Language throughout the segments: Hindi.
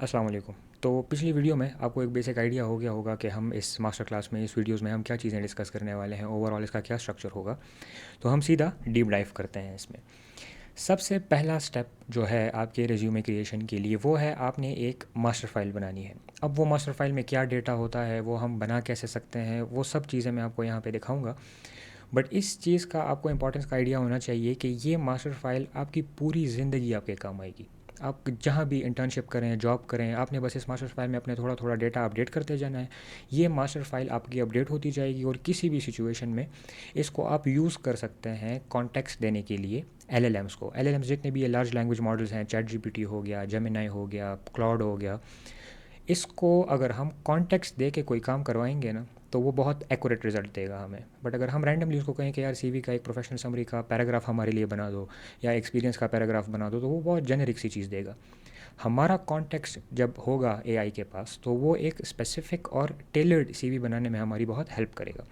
अस्सलाम वालेकुम। तो पिछली वीडियो में आपको एक बेसिक आइडिया हो गया होगा कि हम इस मास्टर क्लास में, इस वीडियोस में हम क्या चीज़ें डिस्कस करने वाले हैं, ओवरऑल इसका क्या स्ट्रक्चर होगा। तो हम सीधा डीप डाइव करते हैं इसमें। सबसे पहला स्टेप जो है आपके रिज्यूमे क्रिएशन के लिए, वो है आपने एक मास्टर फाइल बनानी है। अब वो मास्टर फाइल में क्या डेटा होता है, वो हम बना कैसे सकते हैं, वो सब चीज़ें मैं आपको यहाँ पे दिखाऊंगा। बट इस चीज़ का आपको इंपॉर्टेंस का आइडिया होना चाहिए कि ये मास्टर फाइल आपकी पूरी ज़िंदगी आपके काम आएगी। आप जहाँ भी इंटर्नशिप करें, जॉब करें, आपने बस इस मास्टर फाइल में अपने थोड़ा थोड़ा डेटा अपडेट करते जाना है। ये मास्टर फाइल आपकी अपडेट होती जाएगी और किसी भी सिचुएशन में इसको आप यूज़ कर सकते हैं कॉन्टेक्स्ट देने के लिए एलएलएम्स को। एलएलएम्स जितने भी ये लार्ज लैंग्वेज मॉडल्स हैं, चैट जीपीटी हो गया, जेमिनाई हो गया, क्लाउड हो गया, इसको अगर हम कॉन्टेक्स्ट दे के कोई काम करवाएंगे ना, तो वो बहुत एक्यूरेट रिजल्ट देगा हमें। बट अगर हम रैंडमली उसको कहें कि यार सीवी का एक प्रोफेशनल समरी का पैराग्राफ हमारे लिए बना दो या एक्सपीरियंस का पैराग्राफ बना दो, तो वो बहुत जेनेरिक सी चीज़ देगा। हमारा कॉन्टेक्स्ट जब होगा एआई के पास, तो वो एक स्पेसिफिक और टेलर्ड सीवी बनाने में हमारी बहुत हेल्प करेगा।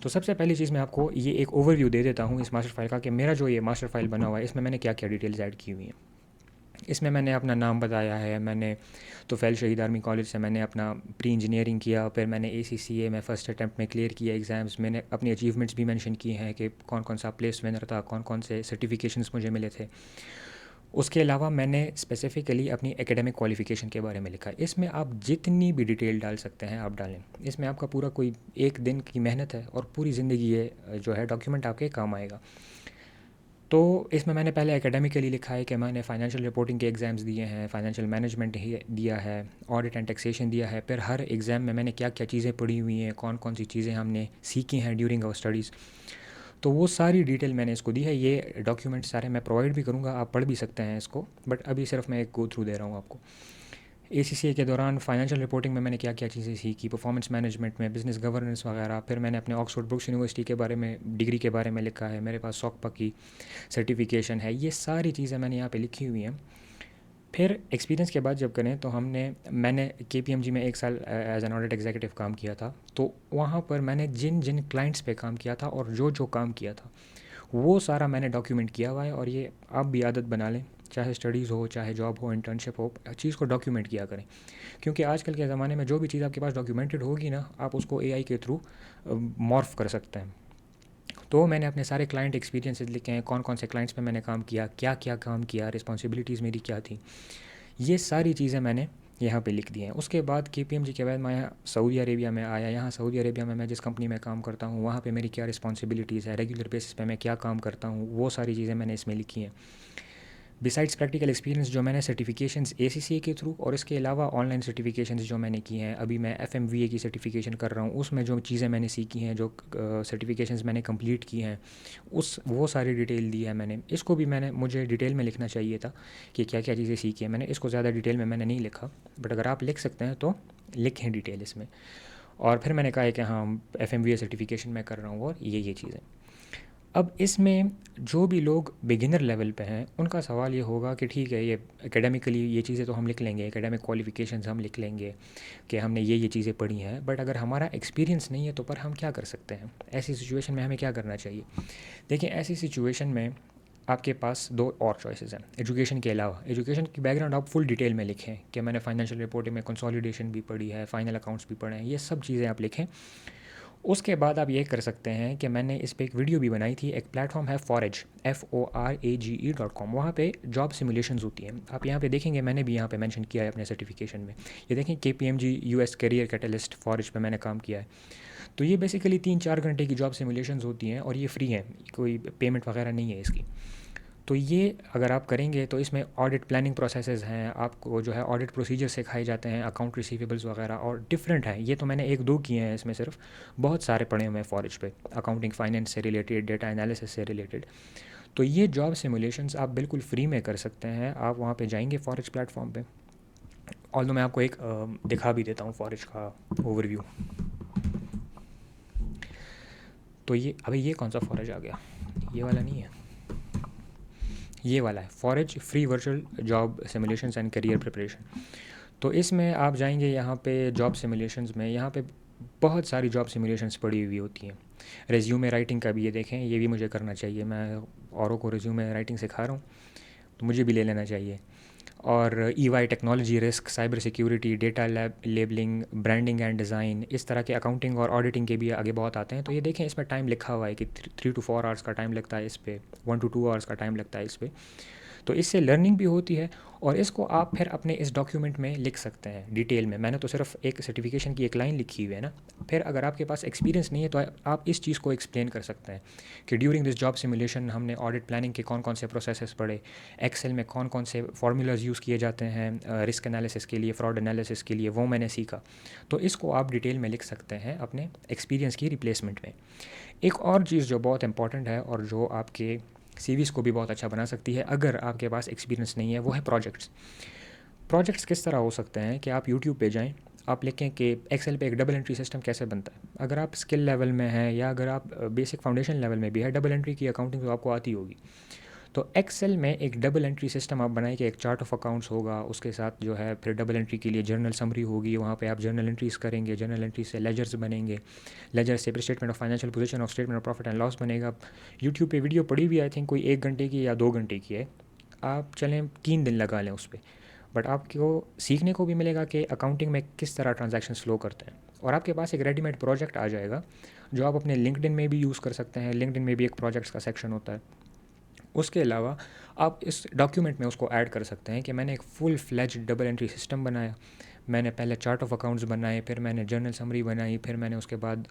तो सबसे पहली चीज़ मैं आपको ये एक ओवरव्यू दे देता हूँ इस मास्टर फाइल का कि मेरा जो ये मास्टर फाइल बना हुआ है, इसमें मैंने क्या क्या डिटेल्स ऐड की हुई हैं। इसमें मैंने अपना नाम बताया है। मैंने तोफ़ैल शहीद आर्मी कॉलेज से मैंने अपना प्री इंजीनियरिंग किया, फिर मैंने ACCA में फ़र्स्ट अटैम्प्ट में क्लियर किया एग्ज़ाम्स। मैंने अपनी अचीवमेंट्स भी मेंशन की हैं कि कौन कौन सा प्लेस विनर था, कौन कौन से सर्टिफिकेशंस मुझे मिले थे। उसके अलावा मैंने स्पेसिफ़िकली अपनी एकेडमिक क्वालिफ़िकेशन के बारे में लिखा है। इसमें आप जितनी भी डिटेल डाल सकते हैं आप डालें। इसमें आपका पूरा कोई एक दिन की मेहनत है और पूरी ज़िंदगी ये जो है डॉक्यूमेंट आपके काम आएगा। तो इसमें मैंने पहले एकेडमिकली लिखा है कि मैंने फाइनेंशियल रिपोर्टिंग के एग्ज़ाम्स दिए हैं, फाइनेंशियल मैनेजमेंट ही दिया है, ऑडिट एंड टैक्सेशन दिया है। फिर हर एग्ज़ाम में मैंने क्या क्या चीज़ें पढ़ी हुई हैं, कौन कौन सी चीज़ें हमने सीखी हैं ड्यूरिंग आवर स्टडीज़। तो वो सारी डिटेल मैंने इसको दी है। ये डॉक्यूमेंट सारे मैं प्रोवाइड भी करूँगा, आप पढ़ भी सकते हैं इसको, बट अभी सिर्फ मैं एक गो थ्रू दे रहा हूँ आपको। ACCA के दौरान फाइनेंशियल रिपोर्टिंग में मैंने क्या क्या चीज़ें सीखी, परफॉर्मेंस मैनेजमेंट में, बिजनेस गवर्नेंस वगैरह। फिर मैंने अपने ऑक्सफोर्ड ब्रुक्स यूनिवर्सिटी के बारे में, डिग्री के बारे में लिखा है। मेरे पास सॉकपा की सर्टिफिकेशन है। ये सारी चीज़ें मैंने यहाँ पे लिखी हुई हैं। फिर एक्सपीरियंस के बाद जब करें तो मैंने KPMG में 1 साल एज एन ऑडिट एग्जीक्यूटिव काम किया था। तो वहाँ पर मैंने जिन जिन क्लाइंट्स पे काम किया था और जो जो काम किया था, वो सारा मैंने डॉक्यूमेंट किया हुआ है। और ये आप भी आदत बना लें, चाहे स्टडीज़ हो, चाहे जॉब हो, इंटर्नशिप हो, चीज़ को डॉक्यूमेंट किया करें। क्योंकि आजकल के ज़माने में जो भी चीज़ आपके पास डॉक्यूमेंटेड होगी ना, आप उसको AI के थ्रू मॉर्फ कर सकते हैं। तो मैंने अपने सारे क्लाइंट एक्सपीरियंसेस लिखे हैं, कौन कौन से क्लाइंट्स पे मैंने काम किया, क्या क्या काम किया, रिस्पॉन्सिबिलिटीज़ मेरी क्या थी। ये सारी चीज़ें मैंने यहाँ पे लिख दी हैं। उसके बाद KPMG के बाद मैं यहाँ सऊदी अरेबिया में आया। यहाँ सऊदी अरेबिया में मैं जिस कंपनी में काम करता हूँ, वहाँ पे मेरी क्या रिस्पॉन्सिबिलिटीज़ है, रेगुलर बेसिस पे मैं क्या काम करता हूँ, वो सारी चीज़ें मैंने इसमें लिखी हैं। बिसाइड्स प्रैक्टिकल एक्सपीरियंस जो मैंने सर्टिफिकेशंस ACCA के थ्रू, और इसके अलावा ऑनलाइन सर्टिफिकेशंस जो मैंने की हैं, अभी मैं FMVA की सर्टिफिकेशन कर रहा हूँ, उसमें जो चीज़ें मैंने सीखी हैं, जो सर्टिफिकेशंस मैंने कंप्लीट की हैं, उस वो सारी डिटेल दी है मैंने। इसको भी मुझे डिटेल में लिखना चाहिए था कि क्या क्या चीज़ें सीखी हैं मैंने। इसको ज़्यादा डिटेल में मैंने नहीं लिखा, बट अगर आप लिख सकते हैं तो लिखें डिटेल इसमें। और फिर मैंने कहा है कि हाँ, FMVA सर्टिफिकेशन मैं कर रहा हूँ और ये चीज़ें। अब इसमें जो भी लोग बिगिनर लेवल पे हैं, उनका सवाल ये होगा कि ठीक है, ये एकेडमिकली ये चीज़ें तो हम लिख लेंगे, एकेडमिक क्वालिफ़िकेशंस हम लिख लेंगे कि हमने ये चीज़ें पढ़ी हैं, बट अगर हमारा एक्सपीरियंस नहीं है तो पर हम क्या कर सकते हैं? ऐसी सिचुएशन में हमें क्या करना चाहिए? देखिए, ऐसी सिचुएशन में आपके पास 2 और चॉइसेस हैं एजुकेशन के अलावा। एजुकेशन की बैकग्राउंड आप फुल डिटेल में लिखें कि मैंने फाइनेंशियल रिपोर्टिंग में कंसोलिडेशन भी पढ़ी है, फाइनल अकाउंट्स भी पढ़े हैं, ये सब चीज़ें आप लिखें। उसके बाद आप ये कर सकते हैं कि मैंने इस पे एक वीडियो भी बनाई थी। एक प्लेटफॉर्म है फॉरेज, FORAGE.com। वहाँ पे जॉब सिमुलेशंस होती हैं। आप यहाँ पे देखेंगे, मैंने भी यहाँ पे मेंशन किया है अपने सर्टिफिकेशन में। ये देखें, KPMG US career catalyst forage पे मैंने काम किया है। तो ये बेसिकली 3-4 घंटे की जॉब सिमुलेशंस होती हैं और ये फ्री हैं, कोई पेमेंट वगैरह नहीं है इसकी। तो ये अगर आप करेंगे तो इसमें ऑडिट प्लानिंग प्रोसेसेस हैं, आपको जो है ऑडिट प्रोसीजर सिखाए जाते हैं, अकाउंट रिसीवेबल्स वगैरह, और डिफरेंट हैं। ये तो मैंने 1-2 किए हैं इसमें, सिर्फ बहुत सारे पढ़े हुए हैं फॉरेज पे, अकाउंटिंग फाइनेंस से रिलेटेड, डेटा एनालिसिस से रिलेटेड। तो ये जॉब सिमुलेशंस आप बिल्कुल फ्री में कर सकते हैं। आप वहाँ पे जाएंगे फॉरेज प्लेटफॉर्म पे। ऑल्दो मैं आपको एक दिखा भी देता हूँ फॉरेज का ओवरव्यू। तो ये अभी ये कौन सा फॉरेज आ गया? ये वाला नहीं है, ये वाला है forage free virtual job simulations and career preparation. तो इसमें आप जाएंगे, यहाँ पे जॉब सिमुलेशंस में यहाँ पे बहुत सारी जॉब सिमुलेशंस पड़ी हुई होती हैं। रेज्यूमे राइटिंग का भी ये देखें, ये भी मुझे करना चाहिए। मैं औरों को रेज्यूमे राइटिंग सिखा रहा हूँ, तो मुझे भी ले लेना चाहिए। और EY technology risk, cyber security, data labelling, branding and design, इस तरह के अकाउंटिंग और ऑडिटिंग के भी आगे बहुत आते हैं। तो ये देखें इसमें टाइम लिखा हुआ है कि 3 to 4 आवर्स का टाइम लगता है इस पर, 1 to 2 आवर्स का टाइम लगता है इस पर। तो इससे लर्निंग भी होती है और इसको आप फिर अपने इस डॉक्यूमेंट में लिख सकते हैं डिटेल में। मैंने तो सिर्फ एक सर्टिफिकेशन की एक लाइन लिखी हुई है ना। फिर अगर आपके पास एक्सपीरियंस नहीं है तो आप इस चीज़ को एक्सप्लेन कर सकते हैं कि ड्यूरिंग दिस जॉब सिमुलेशन हमने ऑडिट प्लानिंग के कौन कौन से प्रोसेसेस पढ़े, एक्सेल में कौन कौन से फार्मूलाज यूज़ किए जाते हैं रिस्क एनालिसिस के लिए, फ्रॉड एनालिसिस के लिए, वो मैंने सीखा। तो इसको आप डिटेल में लिख सकते हैं अपने एक्सपीरियंस की रिप्लेसमेंट में। एक और चीज़ जो बहुत इंपॉर्टेंट है और जो आपके सीवीज़ को भी बहुत अच्छा बना सकती है अगर आपके पास एक्सपीरियंस नहीं है, वो है प्रोजेक्ट्स। प्रोजेक्ट्स किस तरह हो सकते हैं कि आप यूट्यूब पे जाएं, आप लिखें कि एक्सेल पे एक डबल एंट्री सिस्टम कैसे बनता है। अगर आप स्किल लेवल में हैं या अगर आप बेसिक फाउंडेशन लेवल में भी है, डबल एंट्री की अकाउंटिंग तो आपको आती होगी। तो एक्सेल में एक डबल एंट्री सिस्टम आप बनाएं कि एक चार्ट ऑफ अकाउंट्स होगा, उसके साथ जो है फिर डबल एंट्री के लिए जर्नल समरी होगी, वहाँ पे आप जर्नल एंट्रीज़ करेंगे, जर्नल एंट्री से लेजर्स बनेंगे, लेजर से फिर statement of financial position of statement of profit and loss बनेगा। यूट्यूब पे वीडियो पड़ी हुई आई थिंक कोई 1 घंटे की या 2 घंटे की है, आप चलें 3 दिन लगा लें उस पर, बट आपको सीखने को भी मिलेगा कि अकाउंटिंग में किस तरह ट्रांजैक्शंस फ्लो करते हैं। और आपके पास एक रेडीमेड प्रोजेक्ट आ जाएगा जो आप अपने लिंक्डइन में भी यूज़ कर सकते हैं। लिंक्डइन में भी एक प्रोजेक्ट्स का सेक्शन होता है। उसके अलावा आप इस डॉक्यूमेंट में उसको ऐड कर सकते हैं कि मैंने एक full fledge double entry system बनाया, मैंने पहले चार्ट ऑफ अकाउंट्स बनाए, फिर मैंने जर्नल समरी बनाई, फिर मैंने उसके बाद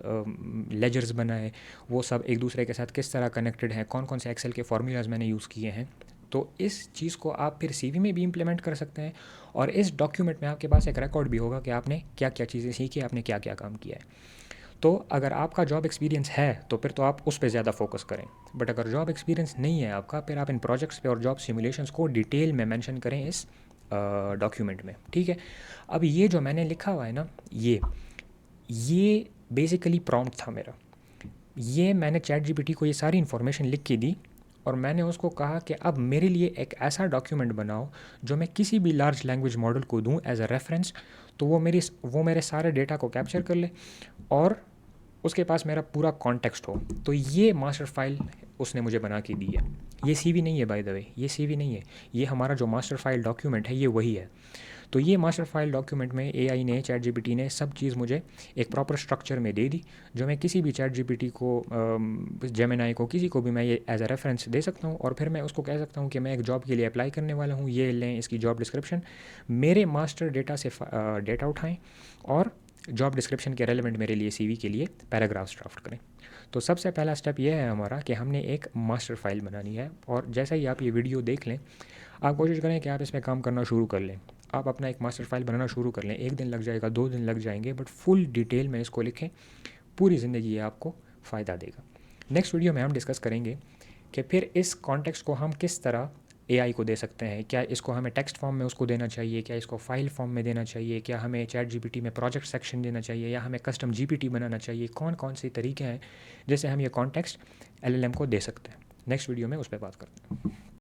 लेजर्स बनाए, वो सब एक दूसरे के साथ किस तरह कनेक्टेड हैं, कौन कौन से एक्सेल के फार्मूलाज मैंने यूज़ किए हैं। तो इस चीज़ को आप फिर सीवी में भी इम्प्लीमेंट कर सकते हैं और इस डॉक्यूमेंट में आपके पास एक रिकॉर्ड भी होगा कि आपने क्या क्या चीज़ें सीखी, आपने क्या क्या काम किया है। तो अगर आपका जॉब एक्सपीरियंस है तो फिर तो आप उस पर ज़्यादा फोकस करें, बट अगर जॉब एक्सपीरियंस नहीं है आपका, फिर आप इन प्रोजेक्ट्स पे और जॉब सिमुलेशंस को डिटेल में मेंशन करें इस डॉक्यूमेंट में। ठीक है, अब ये जो मैंने लिखा हुआ है ना, ये बेसिकली प्रॉम्प्ट था मेरा। ये मैंने चैट जीपीटी को ये सारी इन्फॉर्मेशन लिख के दी और मैंने उसको कहा कि अब मेरे लिए एक ऐसा डॉक्यूमेंट बनाओ जो मैं किसी भी लार्ज लैंग्वेज मॉडल को दूं एज अ रेफरेंस, तो वो मेरे सारे डेटा को कैप्चर कर ले और उसके पास मेरा पूरा कॉन्टेक्स्ट हो। तो ये मास्टर फाइल उसने मुझे बना के दी है। ये सीवी नहीं है बाय द वे, ये सीवी नहीं है, ये हमारा जो मास्टर फाइल डॉक्यूमेंट है ये वही है। तो ये मास्टर फाइल डॉक्यूमेंट में एआई ने, चैट जीपीटी ने सब चीज़ मुझे एक प्रॉपर स्ट्रक्चर में दे दी, जो मैं किसी भी चैट जीपीटी को, जेमिनाई को, किसी को भी मैं ये एज अ रेफरेंस दे सकता हूँ और फिर मैं उसको कह सकता हूँ कि मैं एक जॉब के लिए अप्लाई करने वाला हूँ, ये लें इसकी जॉब डिस्क्रिप्शन, मेरे मास्टर डेटा से डेटा उठाएँ और जॉब डिस्क्रिप्शन के रेलेवेंट मेरे लिए सीवी के लिए पैराग्राफ्स ड्राफ्ट करें। तो सबसे पहला स्टेप ये है हमारा कि हमने एक मास्टर फाइल बनानी है और जैसा ही आप ये वीडियो देख लें, आप कोशिश करें कि आप इसमें काम करना शुरू कर लें। आप अपना एक मास्टर फाइल बनाना शुरू कर लें, 1 दिन लग जाएगा, 2 दिन लग जाएंगे, बट फुल डिटेल में इसको लिखें, पूरी ज़िंदगी ये आपको फ़ायदा देगा। नेक्स्ट वीडियो में हम डिस्कस करेंगे कि फिर इस कॉन्टेक्स्ट को हम किस तरह एआई को दे सकते हैं। क्या इसको हमें टेक्स्ट फॉर्म में उसको देना चाहिए, क्या इसको फाइल फॉर्म में देना चाहिए, क्या हमें चैट जीपीटी में प्रोजेक्ट सेक्शन देना चाहिए या हमें कस्टम जीपीटी बनाना चाहिए, कौन कौन से तरीके हैं जिससे हम ये कॉन्टेक्स्ट एलएलएम को दे सकते हैं। नेक्स्ट वीडियो में उस पर बात करते हैं।